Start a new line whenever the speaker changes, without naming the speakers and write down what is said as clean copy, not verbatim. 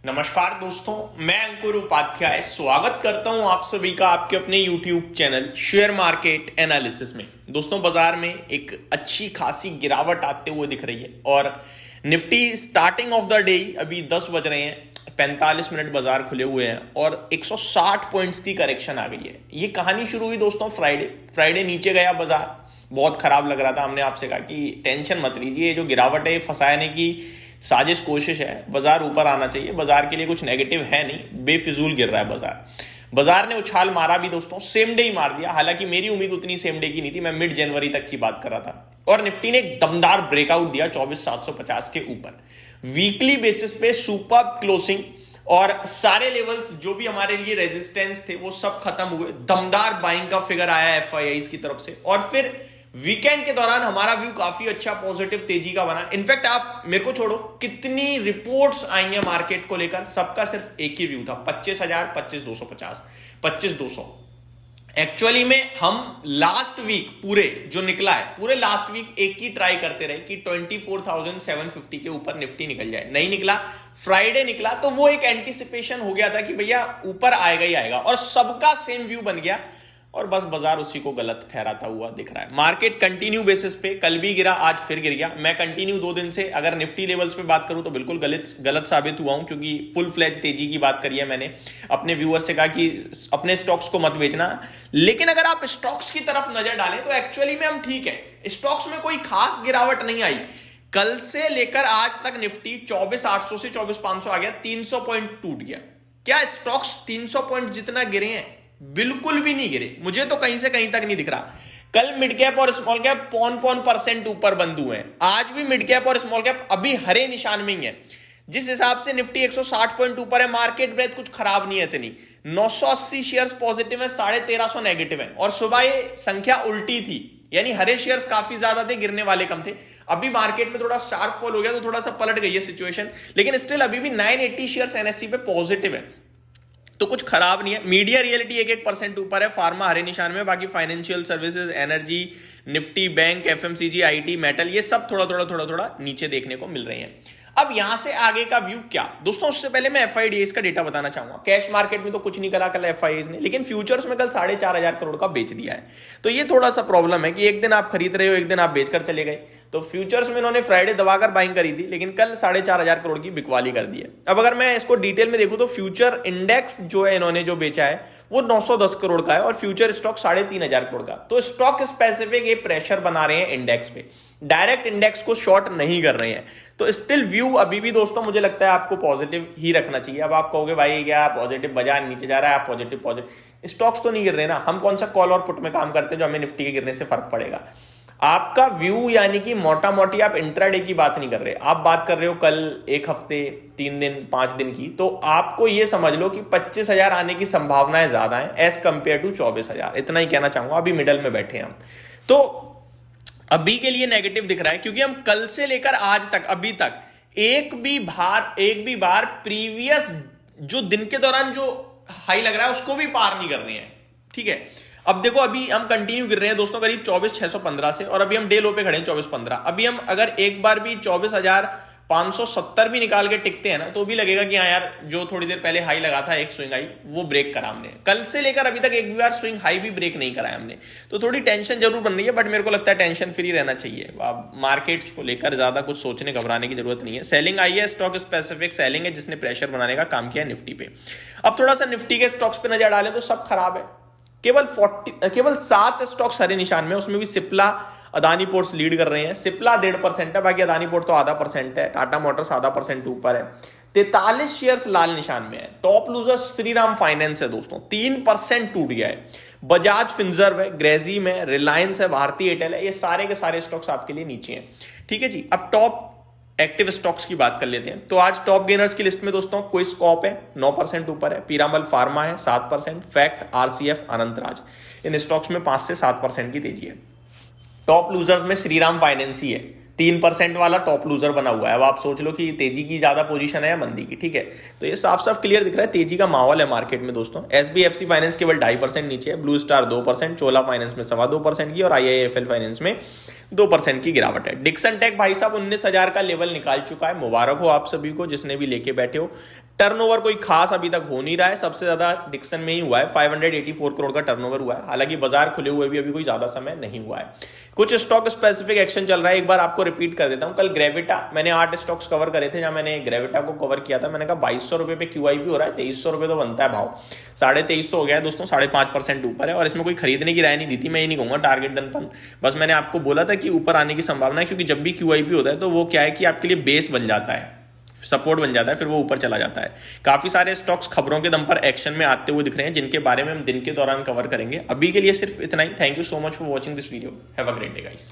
नमस्कार दोस्तों, मैं अंकुर उपाध्याय स्वागत करता हूं आप सभी का आपके अपने YouTube channel share market analysis में। दोस्तों, बाजार में एक अच्छी खासी गिरावट आते हुए दिख रही है और Nifty starting of the day अभी 10 बज रहे हैं, 45 मिनट बाजार खुले हुए हैं और 160 पॉइंट्स की करेक्शन आ गई है। ये कहानी शुरू हुई दोस्तों फ्राइडे नीचे गया बाजार, बहुत खराब लग रहा था। हमने आपसे कहा कि टेंशन मत लीजिए, ये जो गिरावट है फंसाने की साजिश कोशिश है, बाजार ऊपर आना चाहिए, बाजार के लिए कुछ नेगेटिव है नहीं, बेफिजूल गिर रहा है बाजार ने उछाल मारा भी दोस्तों, सेम डे ही मार दिया। हालांकि मेरी उम्मीद उतनी सेम डे की नहीं थी, मैं मिड जनवरी तक की बात कर रहा था और निफ्टी ने एक दमदार ब्रेकआउट दिया 24,750 के ऊपर। वीकली बेसिस पे सुपर क्लोजिंग और सारे लेवल्स जो भी हमारे लिए रेजिस्टेंस थे वो सब खत्म हुए। दमदार बाइंग का फिगर आया एफआईआईज की तरफ से और फिर वीकेंड के दौरान हमारा व्यू काफी अच्छा पॉजिटिव तेजी का बना। इनफैक्ट आप मेरे को छोड़ो, कितनी रिपोर्ट्स आई हैं मार्केट को लेकर, सबका सिर्फ एक ही व्यू था, 25,000, 25,250, 25,200। एक्चुअली में हम लास्ट वीक पूरे लास्ट वीक एक ही ट्राई करते रहे कि 24,750 के ऊपर निफ्टी निकल जाए, नहीं निकला। फ्राइडे निकला तो वो एक एंटिसिपेशन हो गया था कि भैया ऊपर आएगा ही आएगा और सबका सेम व्यू बन गया और बस बाजार उसी को गलत ठहराता हुआ दिख रहा है। मार्केट कंटिन्यू बेसिस पे कल भी गिरा, आज फिर गिर गया। मैं कंटिन्यू 2 दिन से अगर निफ्टी लेवल्स पे बात करूं तो बिल्कुल गलत साबित हुआ हूं, क्योंकि फुल फ्लैज तेजी की बात करी है मैंने। अपने व्यूअर से कहा कि अपने स्टॉक्स को मत बेचना, लेकिन अगर आप स्टॉक्स की तरफ नजर डालें तो एक्चुअली में हम ठीक है, स्टॉक्स में कोई खास गिरावट नहीं आई। कल से लेकर आज तक निफ्टी 24,800 से 24,500 आ गया, 300 पॉइंट टूट गया। क्या स्टॉक्स 300 पॉइंट जितना गिरे हैं? बिल्कुल भी नहीं गिरे, मुझे तो कहीं से कहीं तक नहीं दिख रहा। कल मिड कैप और स्मॉल कैप पौन परसेंट ऊपर बंद हुए हैं, आज भी मिड कैप और स्मॉल कैप अभी हरे निशान में ही है। जिस हिसाब से निफ्टी 160 पॉइंट ऊपर है, मार्केट ब्रेथ कुछ खराब नहीं है इतनी। 980 शेयर्स पॉजिटिव है, 1,350 नेगेटिव है और सुबह ये संख्या उल्टी थी, यानी हरे शेयर्स काफी ज्यादा थे, गिरने वाले कम थे। अभी मार्केट में थोड़ा शार्प फॉल हो गया तो थोड़ा सा पलट गई है सिचुएशन, लेकिन स्टिल अभी भी 980 शेयर्स एनएससी पे पॉजिटिव है, तो कुछ खराब नहीं है। मीडिया रियलिटी 1% ऊपर है, फार्मा हरे निशान में, बाकी financial services, energy, Nifty, bank, FMCG, IT, metal, ये सब थोड़ा नीचे देखने को मिल रहे हैं। अब यहां से आगे का व्यू क्या दोस्तों, उससे पहले मैं एफआईडीएस का डेटा बताना चाहूंगा। कैश मार्केट में तो कुछ नहीं करा कल एफआईडीएस ने, लेकिन फ्यूचर्स में कल 4,500 करोड़ का बेच दिया है। तो ये थोड़ा सा प्रॉब्लम है कि एक दिन आप खरीद रहे हो, एक दिन आप बेचकर चले गए। तो फ्यूचर्स में इन्होंने फ्राइडे दबाकर बाइंग करी थी, लेकिन कल 4,500 करोड़ की बिकवाली कर दी है। अब अगर मैं इसको डिटेल में देखूं तो फ्यूचर इंडेक्स जो है इन्होंने जो बेचा है वो 910 करोड़ का है और फ्यूचर स्टॉक 3,500 करोड़ का। तो स्टॉक स्पेसिफिक ये प्रेशर बना रहे हैं इंडेक्स पे, डायरेक्ट इंडेक्स को शॉर्ट नहीं कर रहे हैं। तो स्टिल व्यू अभी भी दोस्तों मुझे लगता है आपको पॉजिटिव ही रखना चाहिए। अब आप कहोगे भाई क्या पॉजिटिव, बाजार नीचे जा रहा है, आप पॉजिटिव, स्टॉक्स तो नहीं गिर रहे ना। हम कौन सा कॉल और पुट में काम करते हैं जो हमें निफ्टी के गिरने से फर्क पड़ेगा? आपका व्यू यानी कि मोटा मोटी आप इंट्राडे की बात नहीं कर रहे, आप बात कर रहे हो कल, एक हफ्ते, 3 दिन, 5 दिन की। तो आपको ये समझ लो कि 25,000 आने की संभावनाएं ज्यादा है एज कंपेयर टू 24,000। इतना ही कहना चाहूंगा। अभी मिडल में बैठे हैं हम, तो अभी के लिए नेगेटिव दिख रहा है क्योंकि हम कल से लेकर आज तक अभी तक एक भी बार प्रीवियस जो दिन के दौरान जो हाई लग रहा है उसको भी पार नहीं कर रहे हैं। ठीक है, अब देखो अभी हम कंटिन्यू गिर रहे हैं दोस्तों करीब 24,615 से और अभी हम डे लो पे खड़े हैं 24,15। अभी हम अगर एक बार भी 24,570 भी निकाल के टिकते हैं ना तो भी लगेगा कि हाँ यार, जो थोड़ी देर पहले हाई लगा था, एक स्विंग हाई, वो ब्रेक करा हमने। कल से लेकर अभी तक एक भी बार स्विंग हाई भी ब्रेक नहीं करा है हमने। तो थोड़ी टेंशन जरूर बन रही है, बट मेरे को लगता है टेंशन फ्री रहना चाहिए। अब मार्केट्स को लेकर ज्यादा कुछ सोचने घबराने की जरूरत नहीं है। सेलिंग आई है, स्टॉक स्पेसिफिक सेलिंग है जिसने प्रेशर बनाने का काम किया है निफ्टी पे। अब थोड़ा सा निफ्टी के स्टॉक्स पे नजर डालें तो सब खराब है। केवल 7 स्टॉक्स हरे निशान में, उसमें भी सिप्ला, अदानी पोर्ट्स लीड कर रहे हैं। सिप्ला 1.5% है, बाकी अदानी पोर्ट तो आधा % है। टाटा मोटर्स आधा % ऊपर है। 43 शेयर्स लाल निशान में है। टॉप लूजर श्रीराम फाइनेंस है दोस्तों, 3% टूट गया है। बजाज फिनजर्व है, ग्रेजिम है, रिलायंस है, भारतीय एयरटेल है, ये सारे के सारे स्टॉक्स आपके लिए नीचे हैं। ठीक है जी, अब टॉप एक्टिव स्टॉक्स की बात कर लेते हैं। तो आज टॉप गेनर्स की लिस्ट में दोस्तों कोई स्कॉप है 9% ऊपर है, पीरामल फार्मा है 7%, फैक्ट, आरसीएफ, अनंतराज, इन स्टॉक्स में 5 से 7% की तेजी है। टॉप लूजर्स में श्रीराम फाइनेंस ही है, 3% वाला टॉप लूजर बना हुआ है। अब आप सोच लो कि तेजी की ज्यादा पोजीशन है या मंदी की। ठीक है, तो ये साफ साफ क्लियर दिख रहा है तेजी का माहौल है मार्केट में दोस्तों। एसबीएफसी फाइनेंस केवल 2.5% नीचे है, ब्लू स्टार 2%, चोला फाइनेंस में 2.25% की और आईआईएफएल फाइनेंस में 2% की गिरावट है। डिक्सन टेक भाई साहब 19,000 का लेवल निकाल चुका है, मुबारक हो आप सभी को जिसने भी लेके बैठे हो। टर्नओवर कोई खास अभी तक हो नहीं रहा है, सबसे ज्यादा डिक्सन में ही हुआ है, 584 करोड़ का टर्नओवर हुआ है। हालांकि बाजार खुले हुए भी अभी कोई ज्यादा समय नहीं हुआ है। कुछ स्टॉक स्पेसिफिक एक्शन चल रहा है, एक बार आपको रिपीट कर देता हूं। कल ग्रेविटा, मैंने 8 स्टॉक्स कवर करे थे, जहां मैंने ग्रेविटा को कवर किया था। मैंने कहा 2200 रुपए पे QIP हो रहा है, 2300 रुपए तो बनता है भाव, 2350 हो गया है दोस्तों, 5.5% ऊपर है। और इसमें कोई खरीदने की राय नहीं दी थी, मैं ये नहीं कहूंगा टारगेट डन फन, बस मैंने आपको बोला था कि ऊपर आने की संभावना है, क्योंकि जब भी QIP होता है तो वो क्या है कि आपके लिए बेस बन जाता है, सपोर्ट बन जाता है, फिर वो ऊपर चला जाता है। काफी सारे स्टॉक्स खबरों के दम पर एक्शन में आते हुए दिख रहे हैं, जिनके बारे में हम दिन के दौरान कवर करेंगे। अभी के लिए सिर्फ इतना ही। Thank you so much for watching this video. Have a great day guys.